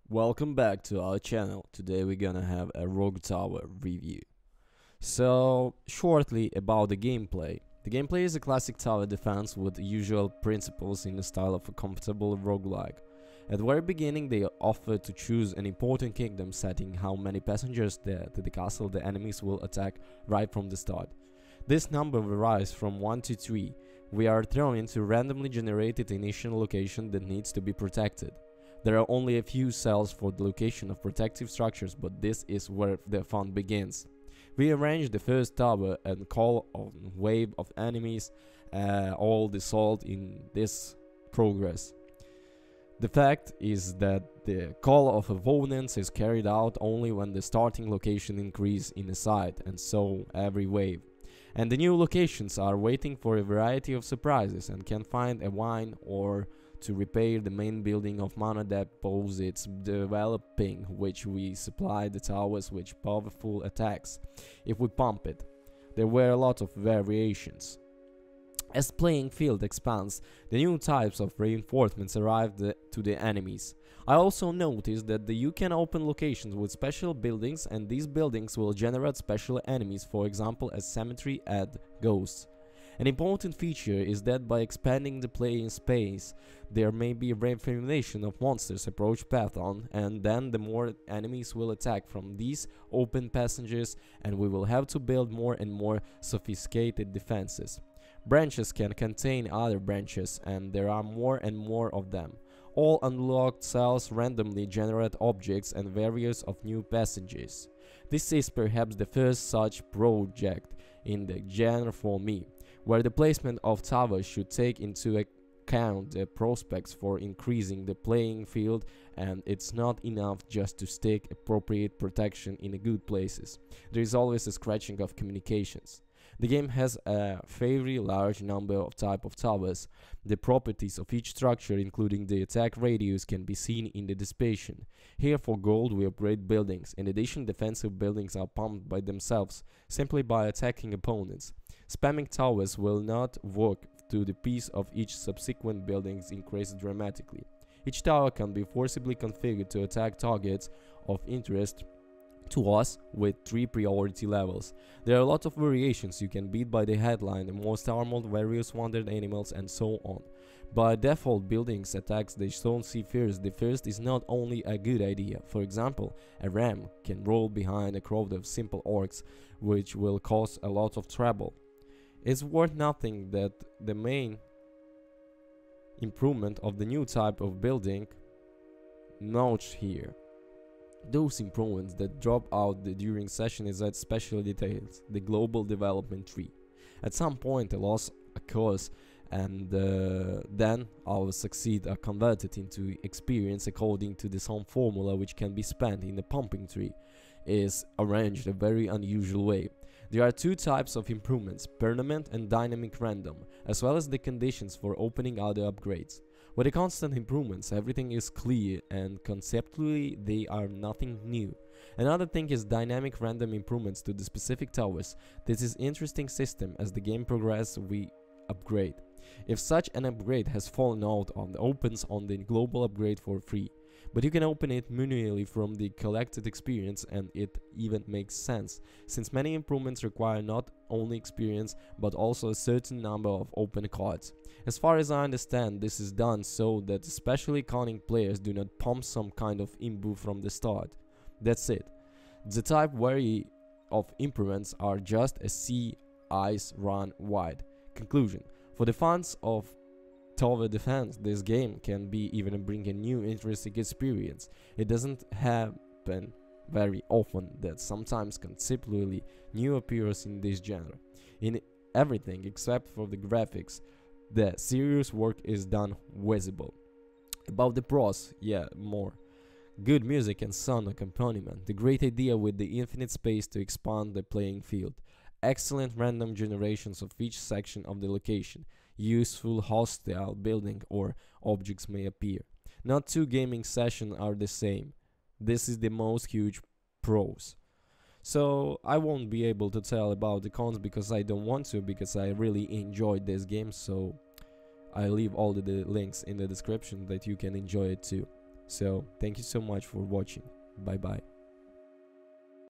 Welcome back to our channel. Today we're gonna have a Rogue Tower review. So, shortly about the gameplay. The gameplay is a classic tower defense with usual principles in the style of a comfortable roguelike. At the very beginning they offer to choose an important kingdom, setting how many passengers there to the castle the enemies will attack right from the start. This number varies from 1 to 3. We are thrown into a randomly generated initial location that needs to be protected. There are only a few cells for the location of protective structures, but this is where the fun begins. We arrange the first tower and call on a wave of enemies, all the salt in this progress. The fact is that the call of opponents is carried out only when the starting location increases in the side, and so every wave. And the new locations are waiting for a variety of surprises and can find a wine or to repair the main building of mana deposits developing, which we supply the towers with powerful attacks if we pump it. There were a lot of variations. As playing field expands, the new types of reinforcements arrive to the enemies. I also noticed that you can open locations with special buildings, and these buildings will generate special enemies, for example as cemetery and ghosts. An important feature is that by expanding the playing space, there may be a reinformation of monsters approach path on, and then the more enemies will attack from these open passages, and we will have to build more and more sophisticated defenses. Branches can contain other branches, and there are more and more of them. All unlocked cells randomly generate objects and various of new passages. This is perhaps the first such project in the genre for me, where the placement of towers should take into account the prospects for increasing the playing field, and it's not enough just to stick appropriate protection in the good places. There is always a scratching of communications. The game has a very large number of type of towers. The properties of each structure, including the attack radius, can be seen in the description. Here for gold we upgrade buildings. In addition, defensive buildings are pumped by themselves, simply by attacking opponents. Spamming towers will not work to the piece of each subsequent buildings increase dramatically. Each tower can be forcibly configured to attack targets of interest to us with 3 priority levels. There are a lot of variations. You can beat by the headline, the most armored, various wounded animals, and so on. By default, buildings attacks the don't see first. The first is not only a good idea. For example, a ram can roll behind a crowd of simple orcs, which will cause a lot of trouble. It's worth nothing that the main improvement of the new type of building notched here. Those improvements that drop out during session is at special details, the global development tree. At some point a loss occurs, and then our succeed are converted into experience according to the same formula, which can be spent in the pumping tree is arranged a very unusual way. There are two types of improvements, permanent and dynamic random, as well as the conditions for opening other upgrades. With the constant improvements, everything is clear, and conceptually they are nothing new. Another thing is dynamic random improvements to the specific towers. This is interesting system. As the game progresses we upgrade. If such an upgrade has fallen out on opens on the global upgrade for free. But you can open it manually from the collected experience, and it even makes sense, since many improvements require not only experience but also a certain number of open cards. As far as I understand, this is done so that especially cunning players do not pump some kind of imbu from the start. That's it. The type vary of improvements are just a sea, ice, run, wide. Conclusion. For the fans of tower defense, this game can be even bring a new interesting experience. It doesn't happen very often that sometimes conceptually new appears in this genre. In everything except for the graphics, the serious work is done visible. About the pros, yeah, more. Good music and sound accompaniment, the great idea with the infinite space to expand the playing field. Excellent random generations of each section of the location. Useful hostile building or objects may appear. Not two gaming sessions are the same. This is the most huge pros. So I won't be able to tell about the cons because I don't want to, because I really enjoyed this game, so I leave all the links in the description that you can enjoy it too. So thank you so much for watching. Bye bye.